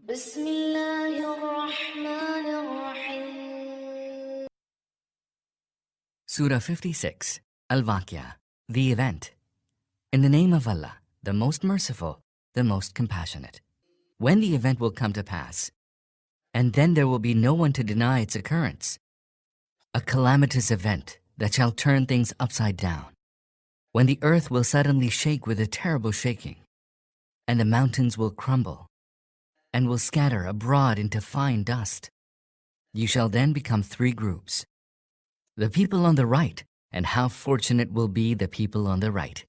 بسم الله الرحمن الرحيم. Surah 56, Al-Waqi'ah, the event. In the name of Allah, the most merciful, the most compassionate. When the event will come to pass, and then there will be no one to deny its occurrence. A calamitous event that shall turn things upside down. When the earth will suddenly shake with a terrible shaking, and the mountains will crumble, and will scatter abroad into fine dust. You shall then become three groups. The people on the right, and how fortunate will be the people on the right.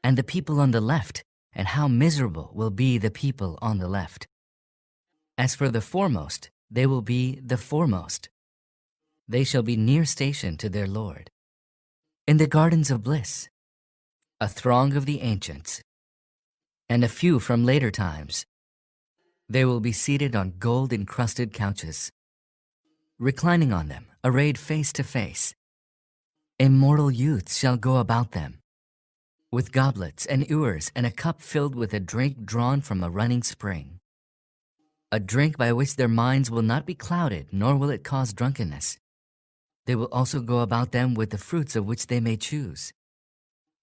And the people on the left, and how miserable will be the people on the left. As for the foremost, they will be the foremost. They shall be near station to their Lord. In the gardens of bliss, a throng of the ancients, and a few from later times. They will be seated on gold-encrusted couches, reclining on them, arrayed face to face. Immortal youths shall go about them, with goblets and ewers and a cup filled with a drink drawn from a running spring. A drink by which their minds will not be clouded, nor will it cause drunkenness. They will also go about them with the fruits of which they may choose,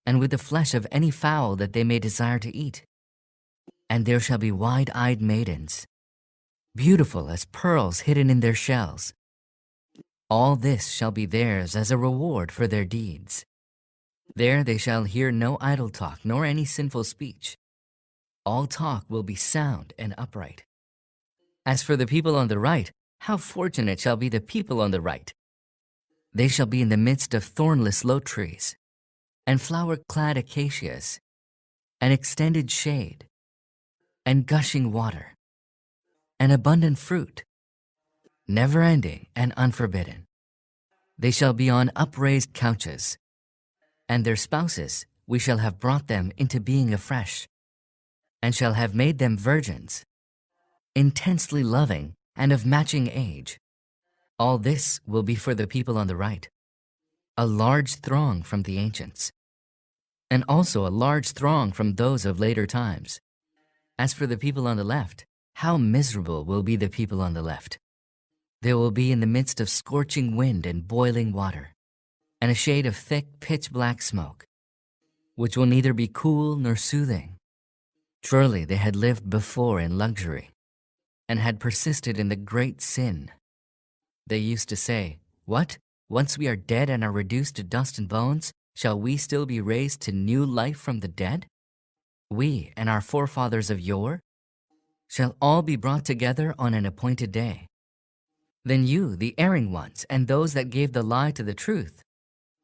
and with the flesh of any fowl that they may desire to eat. And there shall be wide-eyed maidens, beautiful as pearls hidden in their shells. All this shall be theirs as a reward for their deeds. There they shall hear no idle talk, nor any sinful speech. All talk will be sound and upright. As for the people on the right, how fortunate shall be the people on the right. They shall be in the midst of thornless low trees, and flower-clad acacias, and extended shade, and gushing water, and abundant fruit, never-ending and unforbidden. They shall be on upraised couches, and their spouses we shall have brought them into being afresh, and shall have made them virgins, intensely loving and of matching age. All this will be for the people on the right, a large throng from the ancients, and also a large throng from those of later times. As for the people on the left, how miserable will be the people on the left. They will be in the midst of scorching wind and boiling water, and a shade of thick pitch-black smoke, which will neither be cool nor soothing. Surely they had lived before in luxury, and had persisted in the great sin. They used to say, "What? Once we are dead and are reduced to dust and bones, shall we still be raised to new life from the dead? We and our forefathers of yore shall all be brought together on an appointed day. Then you, the erring ones, and those that gave the lie to the truth,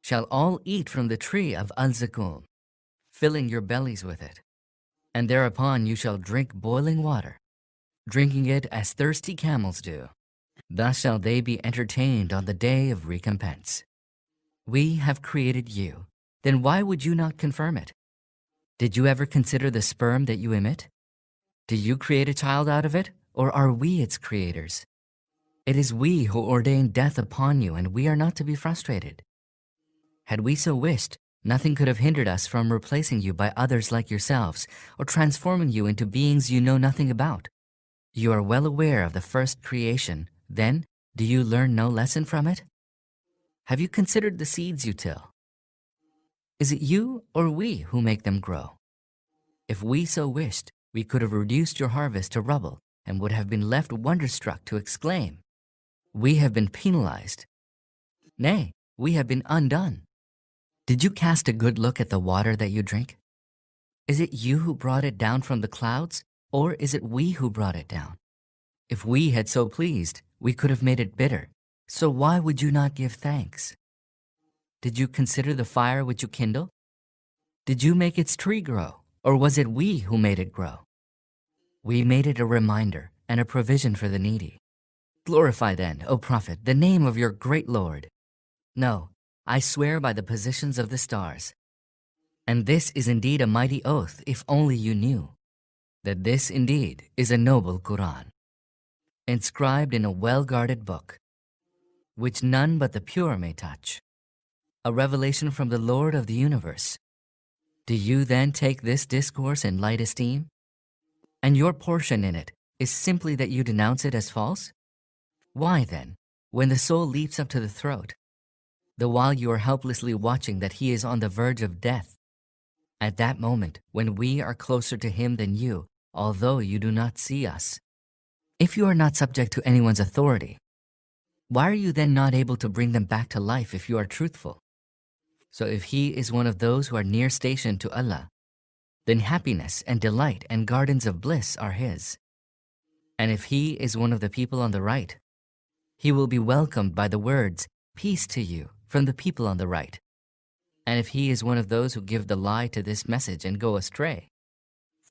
shall all eat from the tree of Al-Zakum, filling your bellies with it. And thereupon you shall drink boiling water, drinking it as thirsty camels do. Thus shall they be entertained on the day of recompense. We have created you, then why would you not confirm it? Did you ever consider the sperm that you emit? Did you create a child out of it, or are we its creators? It is we who ordain death upon you, and we are not to be frustrated. Had we so wished, nothing could have hindered us from replacing you by others like yourselves, or transforming you into beings you know nothing about. You are well aware of the first creation, then do you learn no lesson from it? Have you considered the seeds you till? Is it you or we who make them grow? If we so wished, we could have reduced your harvest to rubble and would have been left wonderstruck to exclaim, "We have been penalized." Nay, we have been undone. Did you cast a good look at the water that you drink? Is it you who brought it down from the clouds, or is it we who brought it down? If we had so pleased, we could have made it bitter. So why would you not give thanks? Did you consider the fire which you kindle? Did you make its tree grow, or was it we who made it grow? We made it a reminder and a provision for the needy. Glorify then, O Prophet, the name of your great Lord. No, I swear by the positions of the stars. And this is indeed a mighty oath, if only you knew, that this indeed is a noble Qur'an, inscribed in a well-guarded book, which none but the pure may touch. A revelation from the Lord of the universe. Do you then take this discourse in light esteem? And your portion in it is simply that you denounce it as false? Why then, when the soul leaps up to the throat, the while you are helplessly watching that he is on the verge of death, at that moment when we are closer to him than you, although you do not see us, if you are not subject to anyone's authority, why are you then not able to bring them back to life if you are truthful? So if he is one of those who are near stationed to Allah, then happiness and delight and gardens of bliss are his. And if he is one of the people on the right, he will be welcomed by the words, "Peace to you," from the people on the right. And if he is one of those who give the lie to this message and go astray,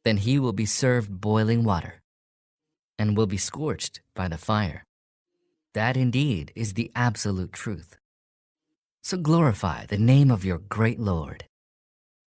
then he will be served boiling water and will be scorched by the fire. That indeed is the absolute truth. So glorify the name of your great Lord.